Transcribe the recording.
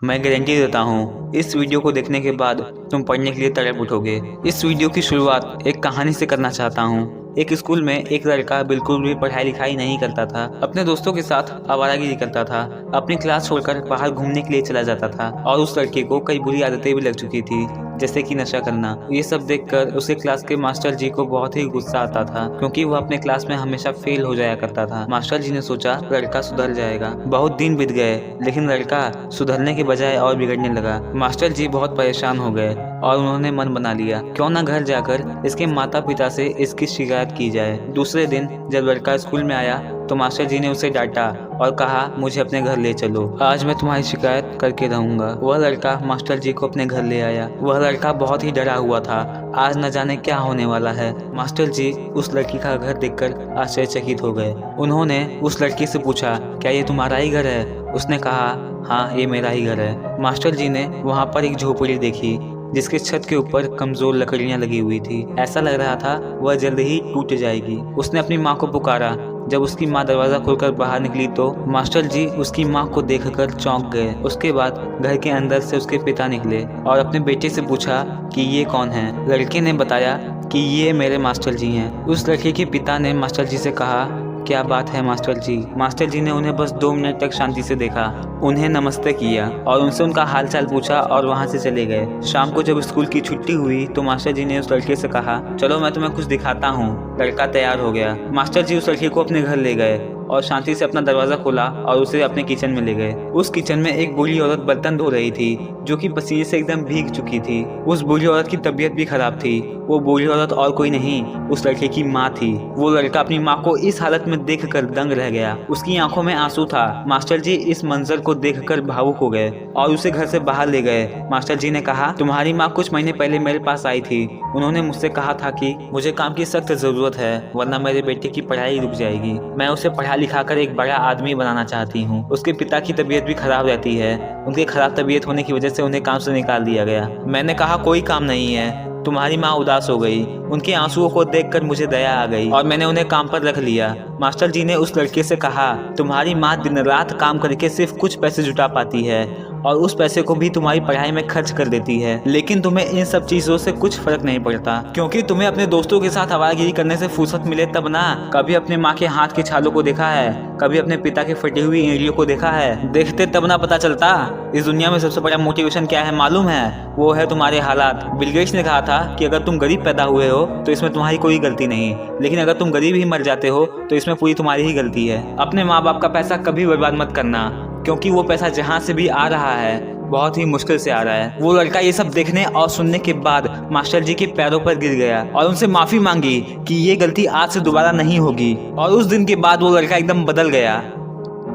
मैं गारंटी देता हूँ इस वीडियो को देखने के बाद तुम पढ़ने के लिए तड़प उठोगे। इस वीडियो की शुरुआत एक कहानी से करना चाहता हूँ। एक स्कूल में एक लड़का बिल्कुल भी पढ़ाई लिखाई नहीं करता था। अपने दोस्तों के साथ आवारागिरी करता था, अपनी क्लास छोड़कर बाहर घूमने के लिए चला जाता था और उस लड़के को कई बुरी आदतें भी लग चुकी थी, जैसे कि नशा करना। ये सब देखकर उसके क्लास के मास्टर जी को बहुत ही गुस्सा आता था, क्योंकि वह अपने क्लास में हमेशा फेल हो जाया करता था। मास्टर जी ने सोचा लड़का सुधर जाएगा। बहुत दिन बीत गए, लेकिन लड़का सुधरने के बजाय और बिगड़ने लगा। मास्टर जी बहुत परेशान हो गए और उन्होंने मन बना लिया क्यों ना घर जाकर इसके माता पिता से इसकी शिकायत की जाए। दूसरे दिन जब लड़का स्कूल में आया तो मास्टर जी ने उसे डांटा और कहा, मुझे अपने घर ले चलो, आज मैं तुम्हारी शिकायत करके रहूंगा। वह लड़का मास्टर जी को अपने घर ले आया। वह लड़का बहुत ही डरा हुआ था, आज न जाने क्या होने वाला है। मास्टर जी उस लड़की का घर देखकर आश्चर्यचकित हो गए। उन्होंने उस लड़की से पूछा, क्या ये तुम्हारा ही घर है? उसने कहा, हाँ ये मेरा ही घर है। मास्टर जी ने वहाँ पर एक झोपड़ी देखी जिसके छत के ऊपर कमजोर लकड़ियां लगी हुई थी। ऐसा लग रहा था वह जल्द ही टूट जाएगी। उसने अपनी माँ को पुकारा। जब उसकी माँ दरवाजा खोलकर बाहर निकली तो मास्टर जी उसकी माँ को देखकर चौंक गए। उसके बाद घर के अंदर से उसके पिता निकले और अपने बेटे से पूछा कि ये कौन है। लड़के ने बताया कि ये मेरे मास्टर जी हैं। उस लड़के के पिता ने मास्टर जी से कहा, क्या बात है मास्टर जी? मास्टर जी ने उन्हें बस 2 मिनट तक शांति से देखा, उन्हें नमस्ते किया और उनसे उनका हालचाल पूछा और वहां से चले गए। शाम को जब स्कूल की छुट्टी हुई तो मास्टर जी ने उस लड़के से कहा, चलो मैं तुम्हें कुछ दिखाता हूँ। लड़का तैयार हो गया। मास्टर जी उस लड़के को अपने घर ले गए और शांति से अपना दरवाजा खोला और उसे अपने किचन में ले गए। उस किचन में एक बूढ़ी औरत बर्तन धो रही थी, जो कि पसीने से एकदम भीग चुकी थी। उस बूढ़ी औरत की तबीयत भी खराब थी। वो बूढ़ी औरत और कोई नहीं, उस लड़के की माँ थी। वो लड़का अपनी माँ को इस हालत में देखकर दंग रह गया। उसकी आंखों में आंसू था। मास्टर जी इस मंजर को देखकर भावुक हो गए और उसे घर से बाहर ले गए। मास्टर जी ने कहा, तुम्हारी माँ कुछ महीने पहले मेरे पास आई थी। उन्होंने मुझसे कहा था कि मुझे काम की सख्त जरूरत है, वरना मेरे बेटे की पढ़ाई रुक जाएगी। मैं उसे पढ़ा लिखाकर एक बड़ा आदमी बनाना चाहती हूँ। उसके पिता की तबीयत भी खराब रहती है। उनकी खराब तबीयत होने की वजह से उन्हें काम से निकाल दिया गया। मैंने कहा, कोई काम नहीं है। तुम्हारी माँ उदास हो गई। उनके आंसुओं को देखकर मुझे दया आ गई और मैंने उन्हें काम पर रख लिया। मास्टर जी ने उस लड़के से कहा, तुम्हारी माँ दिन रात काम करके सिर्फ कुछ पैसे जुटा पाती है और उस पैसे को भी तुम्हारी पढ़ाई में खर्च कर देती है, लेकिन तुम्हें इन सब चीजों से कुछ फर्क नहीं पड़ता, क्योंकि तुम्हें अपने दोस्तों के साथ आवारागिरी करने से फुर्सत मिले तब ना। कभी अपने माँ के हाथ के छालों को देखा है? कभी अपने पिता की फटी हुई एड़ियों को देखा है? देखते तब ना पता चलता। इस दुनिया में सबसे बड़ा मोटिवेशन क्या है मालूम है? वो है तुम्हारे हालात। बिल गेट्स ने कहा था कि अगर तुम गरीब पैदा हुए हो तो इसमें तुम्हारी कोई गलती नहीं, लेकिन अगर तुम गरीब ही मर जाते हो तो इसमें पूरी तुम्हारी ही गलती है। अपने माँ बाप का पैसा कभी बर्बाद मत करना, क्योंकि वो पैसा जहाँ से भी आ रहा है बहुत ही मुश्किल से आ रहा है। वो लड़का ये सब देखने और सुनने के बाद मास्टर जी के पैरों पर गिर गया और उनसे माफी मांगी कि ये गलती आज से दोबारा नहीं होगी। और उस दिन के बाद वो लड़का एकदम बदल गया।